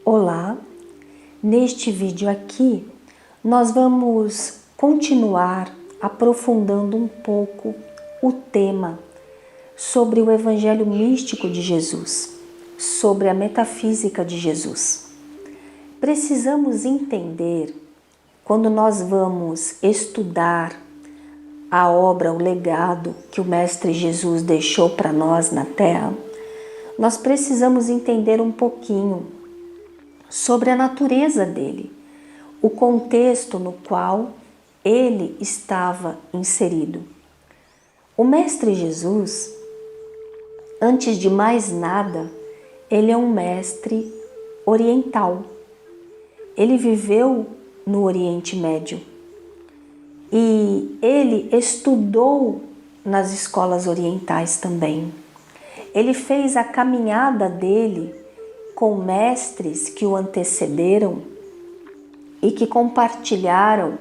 Olá, neste vídeo aqui nós vamos continuar aprofundando um pouco o tema sobre o Evangelho místico de Jesus, sobre a metafísica de Jesus. Precisamos entender, quando nós vamos estudar a obra, o legado que o Mestre Jesus deixou para nós na Terra, nós precisamos entender um pouquinho sobre a natureza dele, o contexto no qual ele estava inserido. O Mestre Jesus, antes de mais nada, ele é um mestre oriental. Ele viveu no Oriente Médio e ele estudou nas escolas orientais também. Ele fez a caminhada dele com mestres que o antecederam e que compartilharam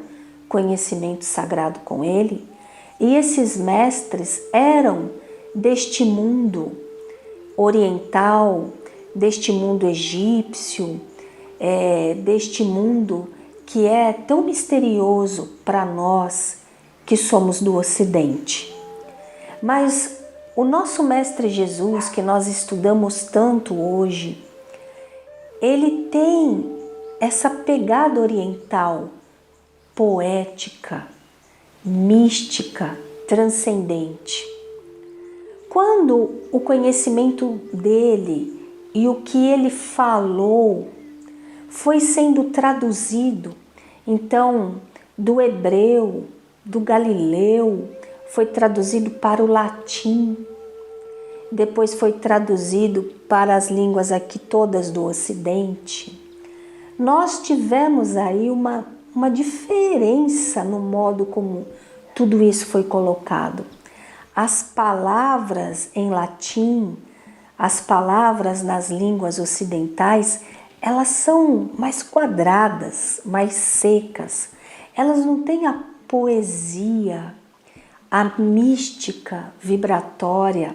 conhecimento sagrado com ele, e esses mestres eram deste mundo oriental, deste mundo egípcio, deste mundo que é tão misterioso para nós que somos do Ocidente. Mas o nosso Mestre Jesus, que nós estudamos tanto hoje, ele tem essa pegada oriental, poética, mística, transcendente. Quando o conhecimento dele e o que ele falou foi sendo traduzido, então, do hebreu, do galileu, foi traduzido para o latim, depois foi traduzido para as línguas aqui todas do Ocidente. Nós tivemos aí uma diferença no modo como tudo isso foi colocado. As palavras em latim, as palavras nas línguas ocidentais, elas são mais quadradas, mais secas. Elas não têm a poesia, a mística vibratória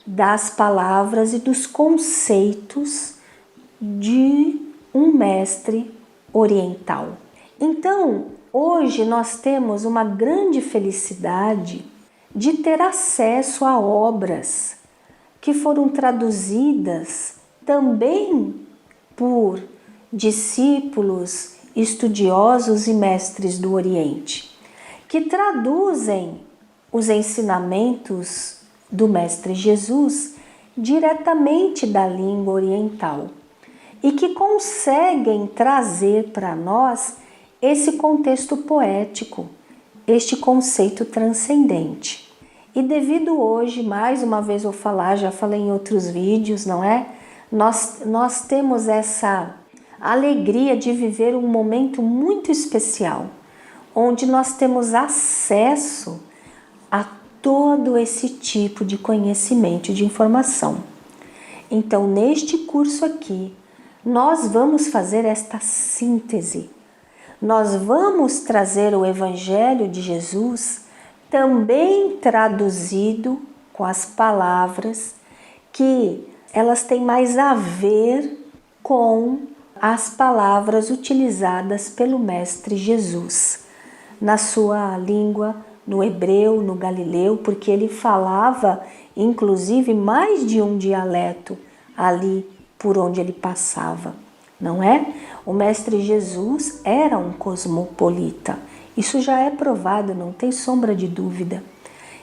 das palavras e dos conceitos de um mestre oriental. Então, hoje nós temos uma grande felicidade de ter acesso a obras que foram traduzidas também por discípulos, estudiosos e mestres do Oriente, que traduzem os ensinamentos do Mestre Jesus diretamente da língua oriental e que conseguem trazer para nós esse contexto poético, este conceito transcendente. E devido hoje, mais uma vez vou falar, já falei em outros vídeos, não é? Nós temos essa alegria de viver um momento muito especial, onde nós temos acesso a todo esse tipo de conhecimento e de informação. Então, neste curso aqui, nós vamos fazer esta síntese. Nós vamos trazer o Evangelho de Jesus também traduzido com as palavras que elas têm mais a ver com as palavras utilizadas pelo Mestre Jesus na sua língua, no hebreu, no galileu, porque ele falava inclusive mais de um dialeto ali por onde ele passava, não é? O Mestre Jesus era um cosmopolita, isso já é provado, não tem sombra de dúvida.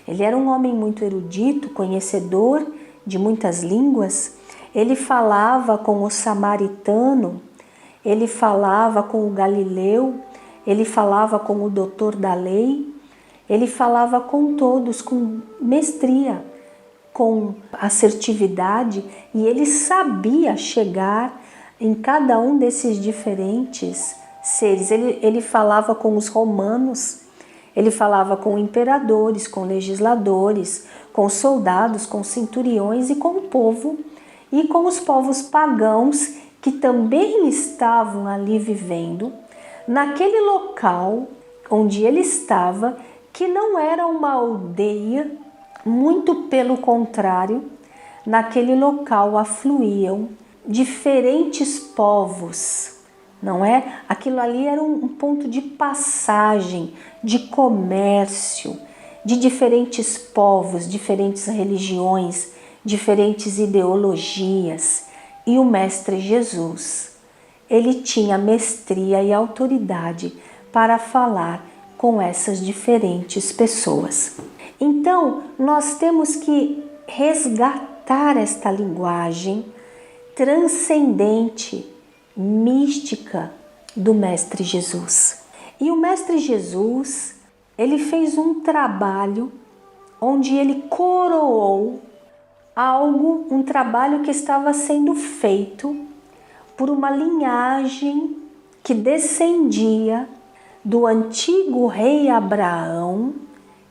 Ele era um homem muito erudito, conhecedor de muitas línguas, ele falava com o samaritano, ele falava com o galileu, ele falava com o doutor da lei, ele falava com todos, com mestria, com assertividade, e ele sabia chegar em cada um desses diferentes seres. Ele falava com os romanos, ele falava com imperadores, com legisladores, com soldados, com centuriões e com o povo, e com os povos pagãos que também estavam ali vivendo, naquele local onde ele estava, que não era uma aldeia, Muito pelo contrário, naquele local afluíam diferentes povos, não é? Aquilo ali era um ponto de passagem, de comércio, de diferentes povos, diferentes religiões, diferentes ideologias. E o Mestre Jesus, ele tinha mestria e autoridade para falar com essas diferentes pessoas. Então, nós temos que resgatar esta linguagem transcendente, mística do Mestre Jesus. E o Mestre Jesus, ele fez um trabalho onde ele coroou algo, um trabalho que estava sendo feito por uma linhagem que descendia do antigo rei Abraão,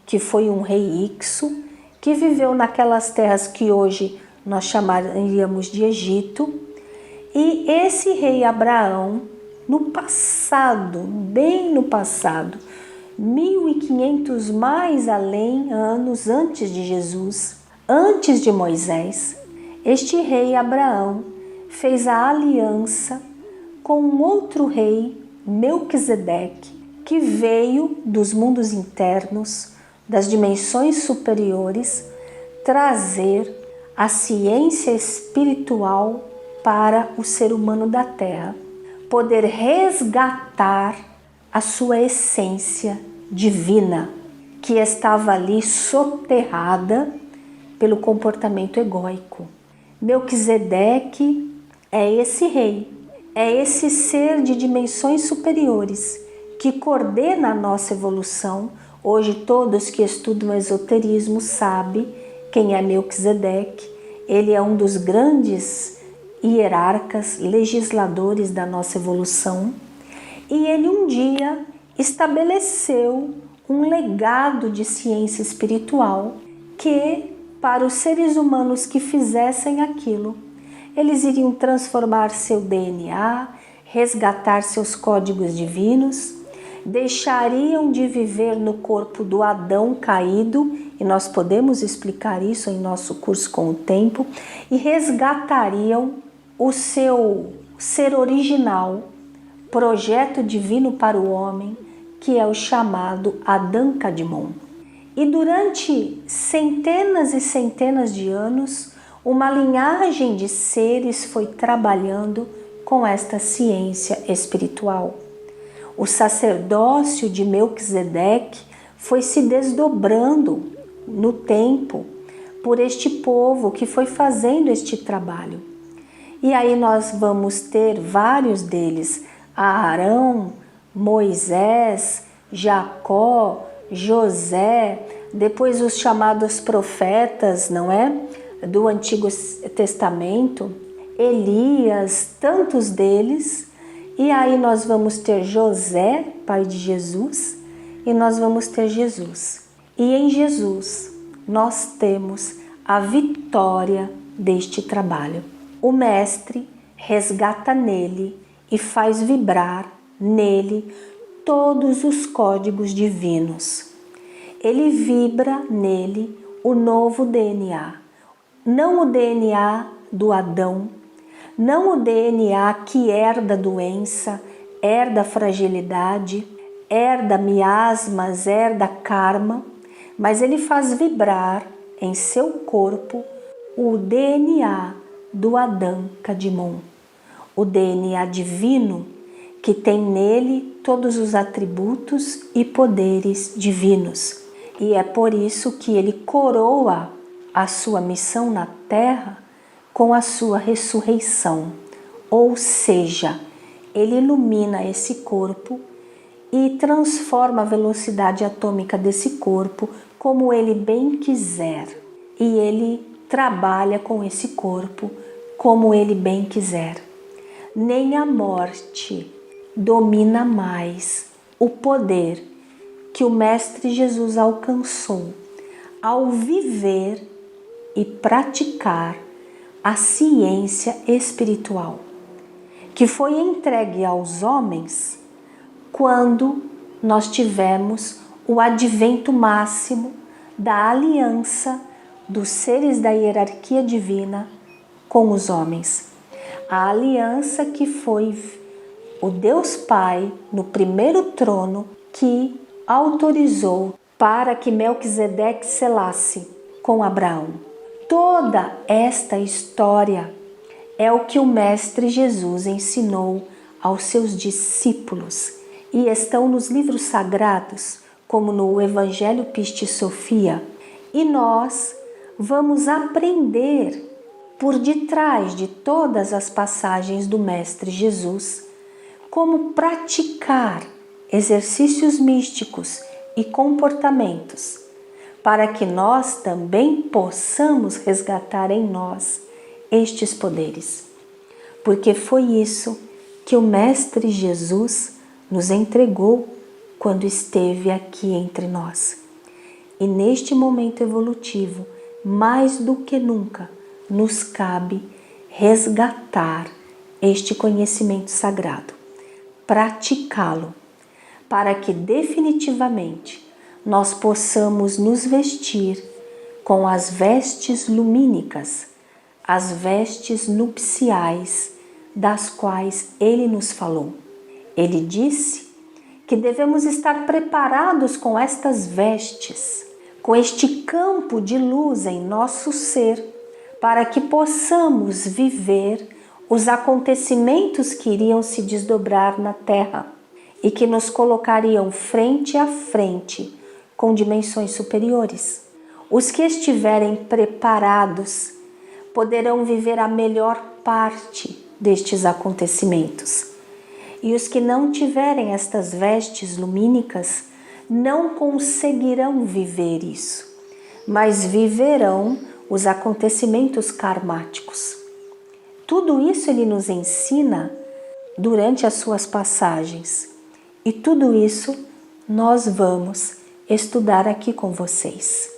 que foi um rei Ixo, que viveu naquelas terras que hoje nós chamaríamos de Egito. E esse rei Abraão, no passado, bem no passado, 1500 mais além anos antes de Jesus, antes de Moisés, este rei Abraão fez a aliança com um outro rei, Melquisedeque, que veio dos mundos internos, das dimensões superiores, trazer a ciência espiritual para o ser humano da Terra, poder resgatar a sua essência divina, que estava ali soterrada pelo comportamento egóico. Melquisedeque é esse rei, é esse ser de dimensões superiores que coordena a nossa evolução. Hoje todos que estudam esoterismo sabem quem é Melquisedeque. Ele é um dos grandes hierarcas, legisladores da nossa evolução. E ele um dia estabeleceu um legado de ciência espiritual que, para os seres humanos que fizessem aquilo, eles iriam transformar seu DNA, resgatar seus códigos divinos, deixariam de viver no corpo do Adão caído, e nós podemos explicar isso em nosso curso com o tempo, e resgatariam o seu ser original, projeto divino para o homem, que é o chamado Adão Kadmon. E durante centenas e centenas de anos, uma linhagem de seres foi trabalhando com esta ciência espiritual. O sacerdócio de Melquisedeque foi se desdobrando no tempo por este povo que foi fazendo este trabalho. E aí nós vamos ter vários deles: Arão, Moisés, Jacó, José, depois os chamados profetas, não é? Do Antigo Testamento, Elias, tantos deles. E aí nós vamos ter José, pai de Jesus, e nós vamos ter Jesus. E em Jesus nós temos a vitória deste trabalho. O Mestre resgata nele e faz vibrar nele todos os códigos divinos. Ele vibra nele o novo DNA, não o DNA do Adão, não o DNA que herda doença, herda fragilidade, herda miasmas, herda karma, mas ele faz vibrar em seu corpo o DNA do Adão Kadmon, o DNA divino que tem nele todos os atributos e poderes divinos. E é por isso que ele coroa a sua missão na Terra com a sua ressurreição, ou seja, ele ilumina esse corpo e transforma a velocidade atômica desse corpo como ele bem quiser, e ele trabalha com esse corpo como ele bem quiser. Nem a morte domina mais o poder que o Mestre Jesus alcançou ao viver e praticar a ciência espiritual, que foi entregue aos homens quando nós tivemos o advento máximo da aliança dos seres da hierarquia divina com os homens. A aliança que foi o Deus Pai, no primeiro trono, que autorizou para que Melquisedeque selasse com Abraão. Toda esta história é o que o Mestre Jesus ensinou aos seus discípulos e estão nos livros sagrados, como no Evangelho Pistis Sophia, e nós vamos aprender por detrás de todas as passagens do Mestre Jesus como praticar exercícios místicos e comportamentos para que nós também possamos resgatar em nós estes poderes. Porque foi isso que o Mestre Jesus nos entregou quando esteve aqui entre nós. E neste momento evolutivo, mais do que nunca, nos cabe resgatar este conhecimento sagrado, praticá-lo, para que definitivamente nós possamos nos vestir com as vestes lumínicas, as vestes nupciais das quais ele nos falou. Ele disse que devemos estar preparados com estas vestes, com este campo de luz em nosso ser, para que possamos viver os acontecimentos que iriam se desdobrar na Terra e que nos colocariam frente a frente com dimensões superiores. Os que estiverem preparados poderão viver a melhor parte destes acontecimentos. E os que não tiverem estas vestes lumínicas não conseguirão viver isso, mas viverão os acontecimentos karmáticos. Tudo isso ele nos ensina durante as suas passagens. E tudo isso nós vamos estudar aqui com vocês.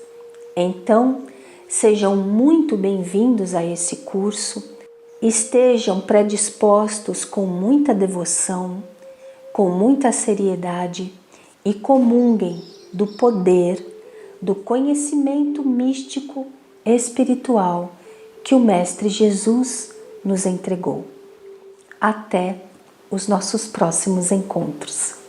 Então, sejam muito bem-vindos a esse curso. Estejam predispostos com muita devoção, com muita seriedade e comunguem do poder, do conhecimento místico espiritual que o Mestre Jesus nos entregou. Até os nossos próximos encontros.